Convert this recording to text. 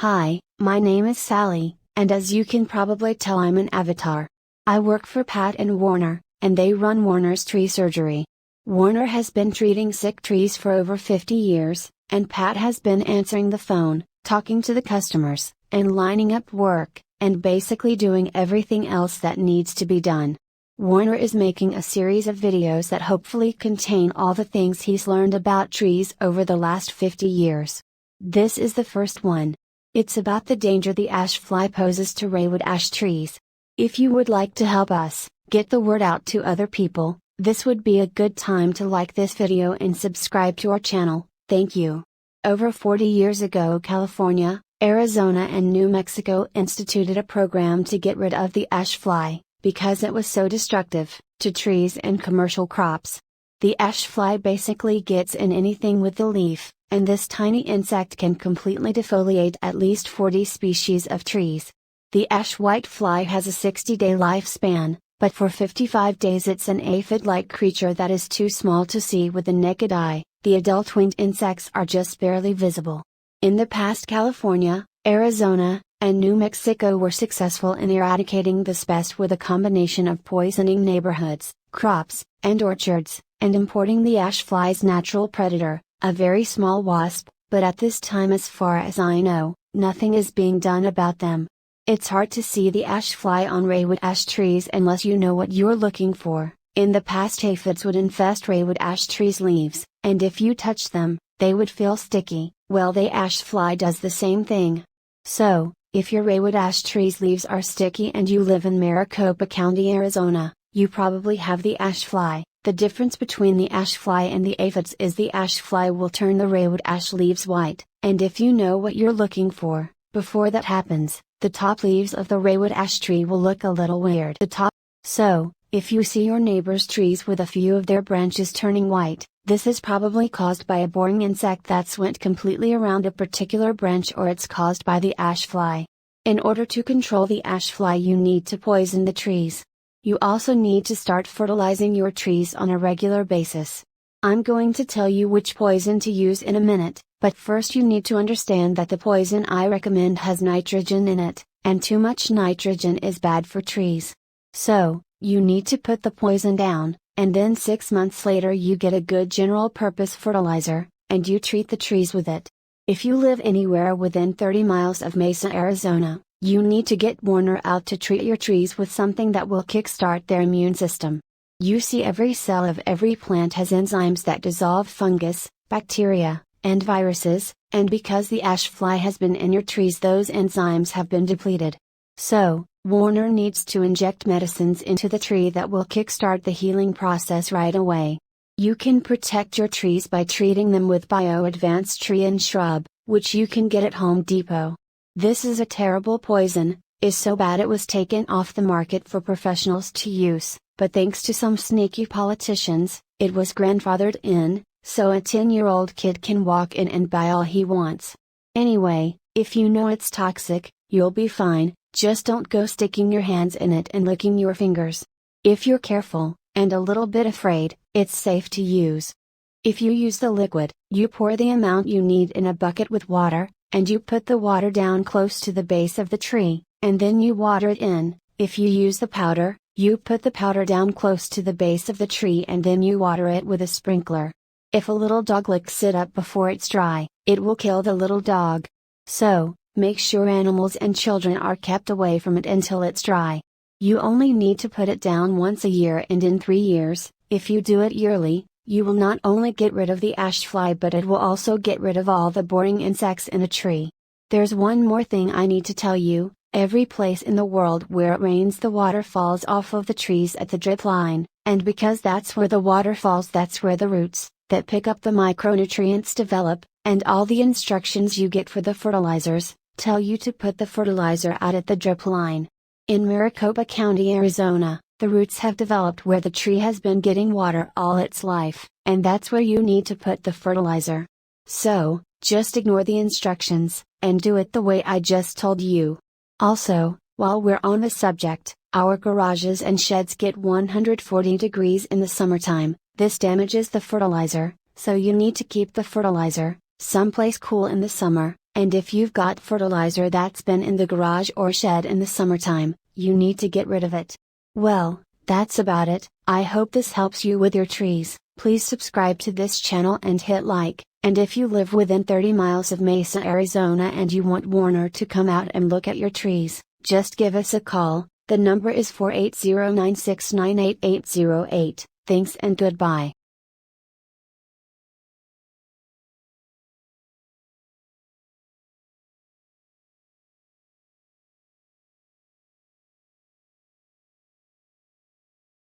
Hi, my name is Sally, and as you can probably tell, I'm an avatar. I work for Pat and Warner, and they run Warner's tree surgery. Warner has been treating sick trees for over 50 years, and Pat has been answering the phone, talking to the customers, and lining up work, and basically doing everything else that needs to be done. Warner is making a series of videos that hopefully contain all the things he's learned about trees over the last 50 years. This is the first one. It's about the danger the ash fly poses to Raywood ash trees. If you would like to help us get the word out to other people, this would be a good time to like this video and subscribe to our channel. Thank you. Over 40 years ago, California, Arizona and New Mexico instituted a program to get rid of the ash fly, because it was so destructive to trees and commercial crops. The ash fly basically gets in anything with the leaf, and this tiny insect can completely defoliate at least 40 species of trees. The ash whitefly has a 60-day lifespan, but for 55 days it's an aphid-like creature that is too small to see with the naked eye. The adult winged insects are just barely visible. In the past, California, Arizona, and New Mexico were successful in eradicating this pest with a combination of poisoning neighborhoods, crops, and orchards, and importing the ash fly's natural predator, a very small wasp, but at this time, as far as I know, nothing is being done about them. It's hard to see the ash fly on Raywood ash trees unless you know what you're looking for. In the past, aphids would infest Raywood ash trees' leaves, and if you touch them, they would feel sticky. Well, the ash fly does the same thing. So, if your Raywood ash tree's leaves are sticky and you live in Maricopa County, Arizona, you probably have the ash fly. The difference between the ash fly and the aphids is the ash fly will turn the Raywood ash leaves white, and if you know what you're looking for, before that happens, the top leaves of the Raywood ash tree will look a little weird. So, if you see your neighbor's trees with a few of their branches turning white, this is probably caused by a boring insect that's went completely around a particular branch, or it's caused by the ash fly. In order to control the ash fly, you need to poison the trees. You also need to start fertilizing your trees on a regular basis. I'm going to tell you which poison to use in a minute, but first you need to understand that the poison I recommend has nitrogen in it, and too much nitrogen is bad for trees. So, you need to put the poison down, and then 6 months later you get a good general purpose fertilizer, and you treat the trees with it. If you live anywhere within 30 miles of Mesa, Arizona, you need to get Warner out to treat your trees with something that will kickstart their immune system. You see, every cell of every plant has enzymes that dissolve fungus, bacteria, and viruses, and because the ash fly has been in your trees, those enzymes have been depleted. So, Warner needs to inject medicines into the tree that will kickstart the healing process right away. You can protect your trees by treating them with Bio-Advanced Tree and Shrub, which you can get at Home Depot. This is a terrible poison, is so bad it was taken off the market for professionals to use, but thanks to some sneaky politicians, it was grandfathered in, so a 10-year-old kid can walk in and buy all he wants. Anyway, if you know it's toxic, you'll be fine, just don't go sticking your hands in it and licking your fingers. If you're careful, and a little bit afraid, it's safe to use. If you use the liquid, you pour the amount you need in a bucket with water, and you put the water down close to the base of the tree, and then you water it in. If you use the powder, you put the powder down close to the base of the tree and then you water it with a sprinkler. If a little dog licks it up before it's dry, it will kill the little dog. So, make sure animals and children are kept away from it until it's dry. You only need to put it down once a year, and in 3 years, if you do it yearly, you will not only get rid of the ash fly, but it will also get rid of all the boring insects in a tree. There's one more thing I need to tell you. Every place in the world where it rains, the water falls off of the trees at the drip line, and because that's where the water falls, that's where the roots that pick up the micronutrients develop, and all the instructions you get for the fertilizers tell you to put the fertilizer out at the drip line. In Maricopa County, Arizona, the roots have developed where the tree has been getting water all its life, and that's where you need to put the fertilizer. So, just ignore the instructions, and do it the way I just told you. Also, while we're on the subject, our garages and sheds get 140 degrees in the summertime. This damages the fertilizer, so you need to keep the fertilizer someplace cool in the summer, And if you've got fertilizer that's been in the garage or shed in the summertime, you need to get rid of it. Well, that's about it. I hope this helps you with your trees. Please subscribe to this channel and hit like, and if you live within 30 miles of Mesa, Arizona and you want Warner to come out and look at your trees, just give us a call. The number is 480-969-8808. Thanks and goodbye.